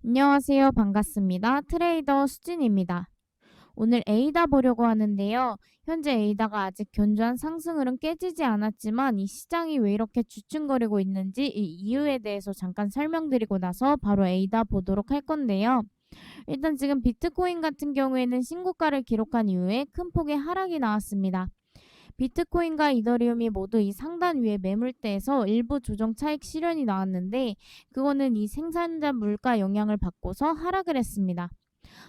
안녕하세요. 반갑습니다. 트레이더 수진입니다. 오늘 에이다 보려고 하는데요. 현재 에이다가 아직 견조한 상승을은 깨지지 않았지만 이 시장이 왜 이렇게 주춤거리고 있는지 이 이유에 대해서 잠깐 설명드리고 나서 바로 에이다 보도록 할 건데요. 일단 지금 비트코인 같은 경우에는 신고가를 기록한 이후에 큰 폭의 하락이 나왔습니다. 비트코인과 이더리움이 모두 이 상단 위에 매물대에서 일부 조정 차익 실현이 나왔는데 그거는 이 생산자 물가 영향을 받고서 하락을 했습니다.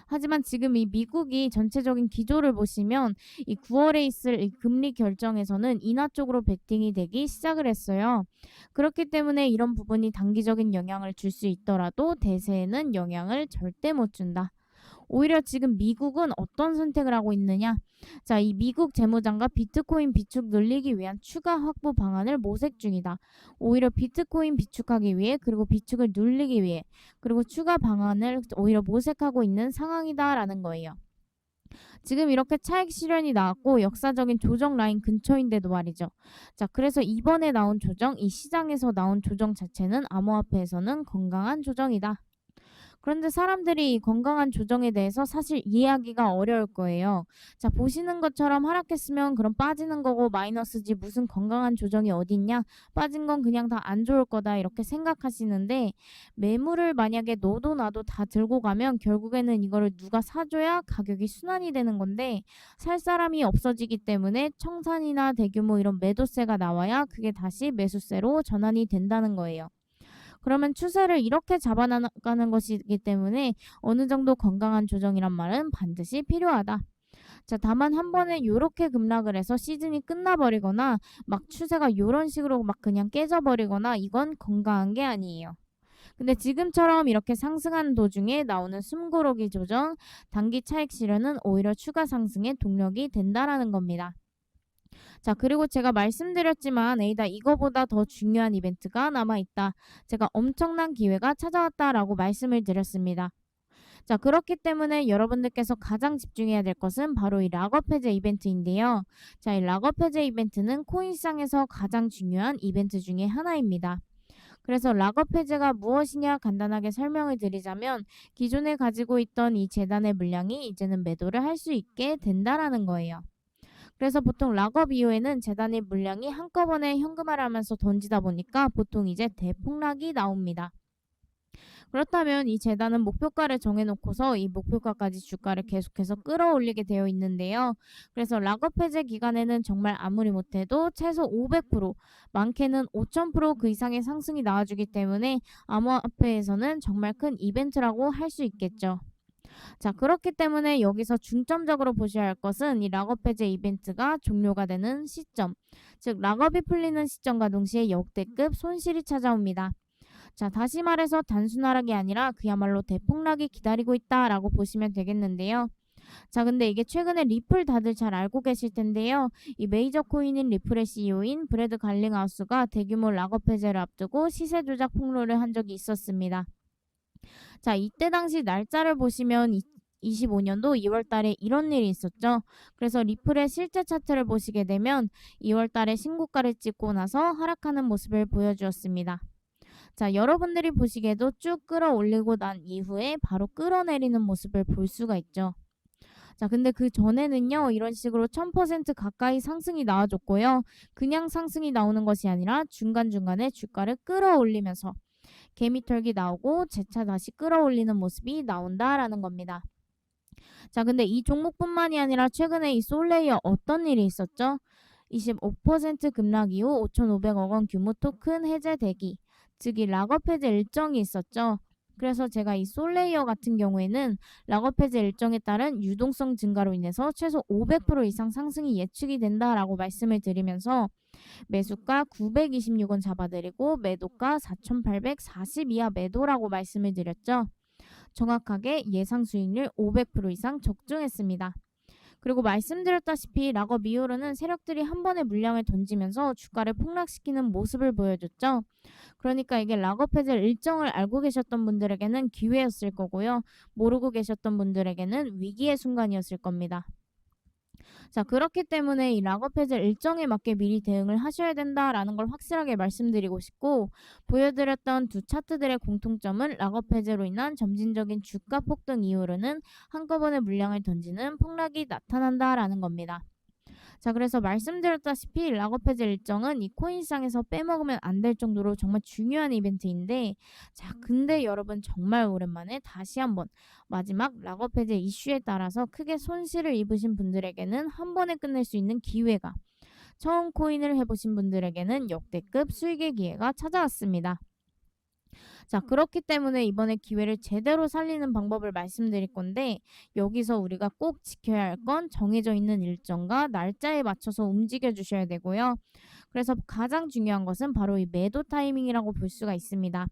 하지만 지금 이 미국이 전체적인 기조를 보시면 이 9월에 있을 이 금리 결정에서는 인하 쪽으로 베팅이 되기 시작을 했어요. 그렇기 때문에 이런 부분이 단기적인 영향을 줄 수 있더라도 대세에는 영향을 절대 못 준다. 오히려 지금 미국은 어떤 선택을 하고 있느냐? 자, 이 미국 재무장과 비트코인 비축 늘리기 위한 추가 확보 방안을 모색 중이다. 오히려 비트코인 비축하기 위해 그리고 비축을 늘리기 위해 그리고 추가 방안을 오히려 모색하고 있는 상황이다라는 거예요. 지금 이렇게 차익 실현이 나왔고 역사적인 조정 라인 근처인데도 말이죠. 자, 그래서 이번에 나온 조정, 이 시장에서 나온 조정 자체는 암호화폐에서는 건강한 조정이다. 그런데 사람들이 이 건강한 조정에 대해서 사실 이해하기가 어려울 거예요. 자, 보시는 것처럼 하락했으면 그럼 빠지는 거고 마이너스지 무슨 건강한 조정이 어딨냐? 빠진 건 그냥 다 안 좋을 거다 이렇게 생각하시는데 매물을 만약에 너도 나도 다 들고 가면 결국에는 이거를 누가 사줘야 가격이 순환이 되는 건데 살 사람이 없어지기 때문에 청산이나 대규모 이런 매도세가 나와야 그게 다시 매수세로 전환이 된다는 거예요. 그러면 추세를 이렇게 잡아나가는 것이기 때문에 어느 정도 건강한 조정이란 말은 반드시 필요하다. 자, 다만 한 번에 요렇게 급락을 해서 시즌이 끝나버리거나 막 추세가 요런 식으로 막 그냥 깨져버리거나 이건 건강한 게 아니에요. 근데 지금처럼 이렇게 상승하는 도중에 나오는 숨고르기 조정, 단기 차익 실현은 오히려 추가 상승의 동력이 된다라는 겁니다. 자, 그리고 제가 말씀드렸지만 에이다 이거보다 더 중요한 이벤트가 남아있다. 제가 엄청난 기회가 찾아왔다라고 말씀을 드렸습니다. 자, 그렇기 때문에 여러분들께서 가장 집중해야 될 것은 바로 이 락업 해제 이벤트인데요. 자, 이 락업 해제 이벤트는 코인시장에서 가장 중요한 이벤트 중에 하나입니다. 그래서 락업 해제가 무엇이냐 간단하게 설명을 드리자면 기존에 가지고 있던 이 재단의 물량이 이제는 매도를 할 수 있게 된다라는 거예요. 그래서 보통 락업 이후에는 재단의 물량이 한꺼번에 현금화하면서 던지다 보니까 보통 이제 대폭락이 나옵니다. 그렇다면 이 재단은 목표가를 정해놓고서 이 목표가까지 주가를 계속해서 끌어올리게 되어 있는데요. 그래서 락업 해제 기간에는 정말 아무리 못해도 최소 500%, 많게는 5000%그 이상의 상승이 나와주기 때문에 암호화폐에서는 정말 큰 이벤트라고 할 수 있겠죠. 자, 그렇기 때문에 여기서 중점적으로 보셔야 할 것은 이 락업 해제 이벤트가 종료가 되는 시점, 즉 락업이 풀리는 시점과 동시에 역대급 손실이 찾아옵니다. 자, 다시 말해서 단순 하락이 아니라 그야말로 대폭락이 기다리고 있다라고 보시면 되겠는데요. 자, 근데 이게 최근에 리플 다들 잘 알고 계실 텐데요. 이 메이저 코인인 리플의 CEO인 브래드 갈링하우스가 대규모 락업 해제를 앞두고 시세 조작 폭로를 한 적이 있었습니다. 자, 이때 당시 날짜를 보시면 25년도 2월 달에 이런 일이 있었죠. 그래서 리플의 실제 차트를 보시게 되면 2월 달에 신고가를 찍고 나서 하락하는 모습을 보여주었습니다. 자, 여러분들이 보시기에도 쭉 끌어올리고 난 이후에 바로 끌어내리는 모습을 볼 수가 있죠. 자, 근데 그 전에는요, 이런 식으로 1000% 가까이 상승이 나와줬고요. 그냥 상승이 나오는 것이 아니라 중간중간에 주가를 끌어올리면서 개미털기 나오고 재차 다시 끌어올리는 모습이 나온다라는 겁니다. 자, 근데 이 종목뿐만이 아니라 최근에 이 솔레이어 어떤 일이 있었죠? 25% 급락 이후 5,500억 원 규모 토큰 해제 대기, 즉 이 락업 해제 일정이 있었죠. 그래서 제가 이 솔레이어 같은 경우에는 락업 해제 일정에 따른 유동성 증가로 인해서 최소 500% 이상 상승이 예측이 된다라고 말씀을 드리면서 매수가 926원 잡아드리고 매도가 4,840 이하 매도라고 말씀을 드렸죠. 정확하게 예상 수익률 500% 이상 적중했습니다. 그리고 말씀드렸다시피 락업 이후로는 세력들이 한 번에 물량을 던지면서 주가를 폭락시키는 모습을 보여줬죠. 그러니까 이게 락업 해제 일정을 알고 계셨던 분들에게는 기회였을 거고요. 모르고 계셨던 분들에게는 위기의 순간이었을 겁니다. 자, 그렇기 때문에 이 락업 해제 일정에 맞게 미리 대응을 하셔야 된다라는 걸 확실하게 말씀드리고 싶고, 보여드렸던 두 차트들의 공통점은 락업 해제로 인한 점진적인 주가 폭등 이후로는 한꺼번에 물량을 던지는 폭락이 나타난다라는 겁니다. 자, 그래서 말씀드렸다시피 락업 해제 일정은 이 코인 시장에서 빼먹으면 안 될 정도로 정말 중요한 이벤트인데, 자, 근데 여러분 정말 오랜만에 다시 한번 마지막 락업 해제 이슈에 따라서 크게 손실을 입으신 분들에게는 한 번에 끝낼 수 있는 기회가, 처음 코인을 해보신 분들에게는 역대급 수익의 기회가 찾아왔습니다. 자, 그렇기 때문에 이번에 기회를 제대로 살리는 방법을 말씀드릴 건데, 여기서 우리가 꼭 지켜야 할 건 정해져 있는 일정과 날짜에 맞춰서 움직여 주셔야 되고요. 그래서 가장 중요한 것은 바로 이 매도 타이밍이라고 볼 수가 있습니다.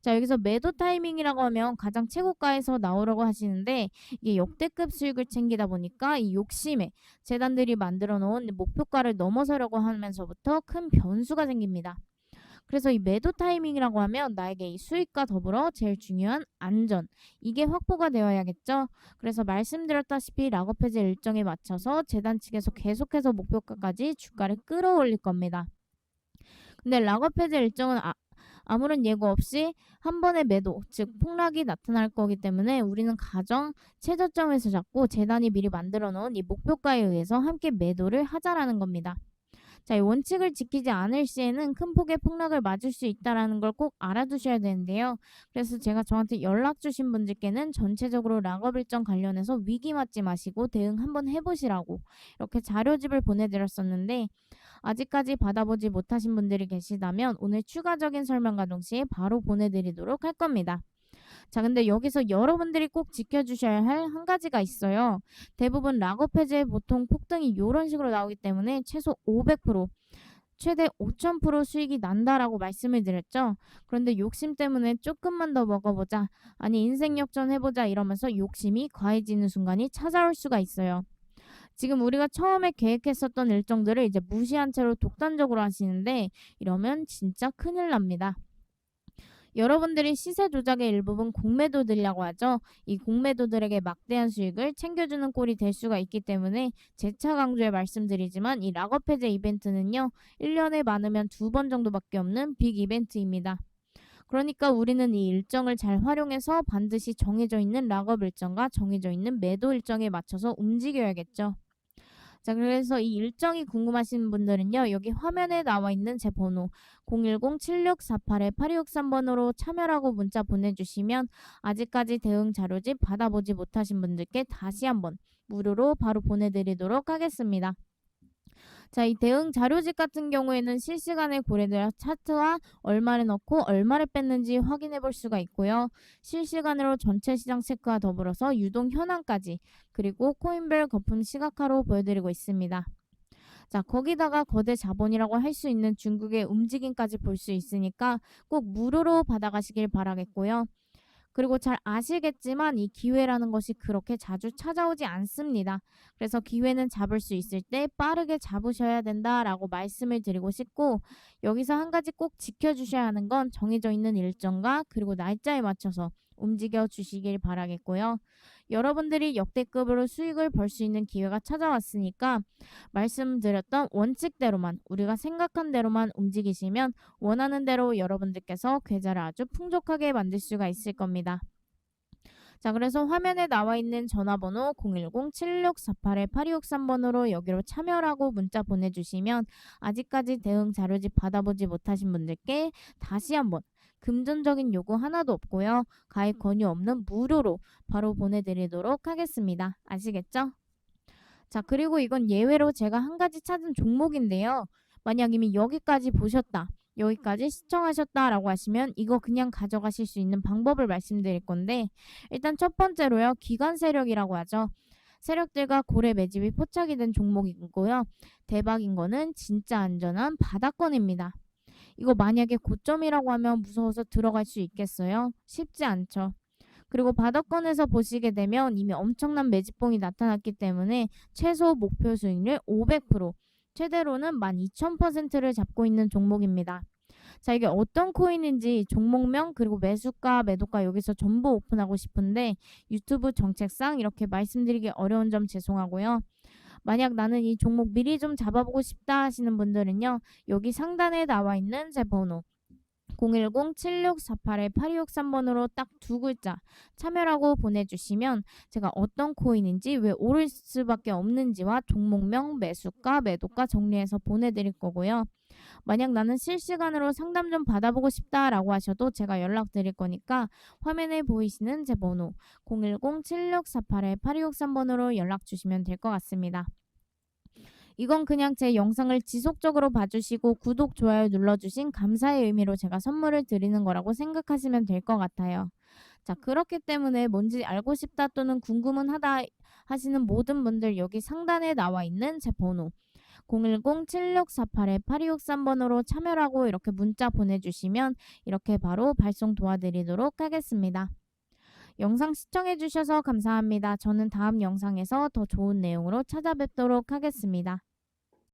자, 여기서 매도 타이밍이라고 하면 가장 최고가에서 나오려고 하시는데, 이게 역대급 수익을 챙기다 보니까 이 욕심에 재단들이 만들어 놓은 목표가를 넘어서려고 하면서부터 큰 변수가 생깁니다. 그래서 이 매도 타이밍이라고 하면 나에게 이 수익과 더불어 제일 중요한 안전, 이게 확보가 되어야겠죠. 그래서 말씀드렸다시피 락업 해제 일정에 맞춰서 재단 측에서 계속해서 목표가까지 주가를 끌어올릴 겁니다. 근데 락업 해제 일정은 아무런 예고 없이 한 번의 매도, 즉 폭락이 나타날 거기 때문에 우리는 가정 최저점에서 잡고 재단이 미리 만들어 놓은 이 목표가에 의해서 함께 매도를 하자라는 겁니다. 자, 이 원칙을 지키지 않을 시에는 큰 폭의 폭락을 맞을 수 있다는 걸 꼭 알아두셔야 되는데요. 그래서 제가 저한테 연락 주신 분들께는 전체적으로 락업 일정 관련해서 위기 맞지 마시고 대응 한번 해보시라고 이렇게 자료집을 보내드렸었는데, 아직까지 받아보지 못하신 분들이 계시다면 오늘 추가적인 설명과 동시에 바로 보내드리도록 할 겁니다. 자, 근데 여기서 여러분들이 꼭 지켜주셔야 할 한 가지가 있어요. 대부분 락업 해제 보통 폭등이 이런 식으로 나오기 때문에 최소 500%, 최대 5000% 수익이 난다라고 말씀을 드렸죠. 그런데 욕심 때문에 조금만 더 먹어보자, 아니 인생 역전 해보자 이러면서 욕심이 과해지는 순간이 찾아올 수가 있어요. 지금 우리가 처음에 계획했었던 일정들을 이제 무시한 채로 독단적으로 하시는데, 이러면 진짜 큰일 납니다. 여러분들이 시세 조작의 일부분 공매도들이라고 하죠. 이 공매도들에게 막대한 수익을 챙겨주는 꼴이 될 수가 있기 때문에 재차 강조해 말씀드리지만, 이 락업 해제 이벤트는요, 1년에 많으면 2번 정도밖에 없는 빅 이벤트입니다. 그러니까 우리는 이 일정을 잘 활용해서 반드시 정해져 있는 락업 일정과 정해져 있는 매도 일정에 맞춰서 움직여야겠죠. 자, 그래서 이 일정이 궁금하신 분들은요, 여기 화면에 나와 있는 제 번호 010-7648-8263번으로 참여라고 문자 보내주시면 아직까지 대응 자료집 받아보지 못하신 분들께 다시 한번 무료로 바로 보내드리도록 하겠습니다. 자, 이 대응 자료집 같은 경우에는 실시간에 고래들 차트와 얼마를 넣고 얼마를 뺐는지 확인해 볼 수가 있고요. 실시간으로 전체 시장 체크와 더불어서 유동 현황까지, 그리고 코인별 거품 시각화로 보여드리고 있습니다. 자, 거기다가 거대 자본이라고 할 수 있는 중국의 움직임까지 볼 수 있으니까 꼭 무료로 받아가시길 바라겠고요. 그리고 잘 아시겠지만 이 기회라는 것이 그렇게 자주 찾아오지 않습니다. 그래서 기회는 잡을 수 있을 때 빠르게 잡으셔야 된다라고 말씀을 드리고 싶고, 여기서 한 가지 꼭 지켜주셔야 하는 건 정해져 있는 일정과 그리고 날짜에 맞춰서 움직여 주시길 바라겠고요. 여러분들이 역대급으로 수익을 벌 수 있는 기회가 찾아왔으니까 말씀드렸던 원칙대로만, 우리가 생각한 대로만 움직이시면 원하는 대로 여러분들께서 계좌를 아주 풍족하게 만들 수가 있을 겁니다. 자, 그래서 화면에 나와 있는 전화번호 010-7648-8263번으로 여기로 참여라고 문자 보내주시면 아직까지 대응 자료집 받아보지 못하신 분들께 다시 한번 금전적인 요구 하나도 없고요, 가입 권유 없는 무료로 바로 보내드리도록 하겠습니다. 아시겠죠? 자, 그리고 이건 예외로 제가 한 가지 찾은 종목인데요. 만약 이미 여기까지 보셨다, 여기까지 시청하셨다라고 하시면 이거 그냥 가져가실 수 있는 방법을 말씀드릴 건데, 일단 첫 번째로요, 기관 세력이라고 하죠. 세력들과 고래 매집이 포착이 된 종목이고요. 대박인 거는 진짜 안전한 바닥권입니다. 이거 만약에 고점이라고 하면 무서워서 들어갈 수 있겠어요? 쉽지 않죠. 그리고 바닥권에서 보시게 되면 이미 엄청난 매집봉이 나타났기 때문에 최소 목표 수익률 500%, 최대로는 12,000%를 잡고 있는 종목입니다. 자, 이게 어떤 코인인지 종목명 그리고 매수가 매도가 여기서 전부 오픈하고 싶은데 유튜브 정책상 이렇게 말씀드리기 어려운 점 죄송하고요. 만약 나는 이 종목 미리 좀 잡아보고 싶다 하시는 분들은요. 여기 상단에 나와 있는 제 번호 010-7648-8263번으로 딱 두 글자 참여라고 보내주시면 제가 어떤 코인인지 왜 오를 수밖에 없는지와 종목명, 매수가, 매도가 정리해서 보내드릴 거고요. 만약 나는 실시간으로 상담 좀 받아보고 싶다라고 하셔도 제가 연락드릴 거니까 화면에 보이시는 제 번호 010-7648-8263번으로 연락 주시면 될 것 같습니다. 이건 그냥 제 영상을 지속적으로 봐주시고 구독, 좋아요 눌러주신 감사의 의미로 제가 선물을 드리는 거라고 생각하시면 될 것 같아요. 자, 그렇기 때문에 뭔지 알고 싶다 또는 궁금은 하다 하시는 모든 분들 여기 상단에 나와 있는 제 번호 010-7648-8263번으로 참여라고 이렇게 문자 보내주시면 이렇게 바로 발송 도와드리도록 하겠습니다. 영상 시청해주셔서 감사합니다. 저는 다음 영상에서 더 좋은 내용으로 찾아뵙도록 하겠습니다.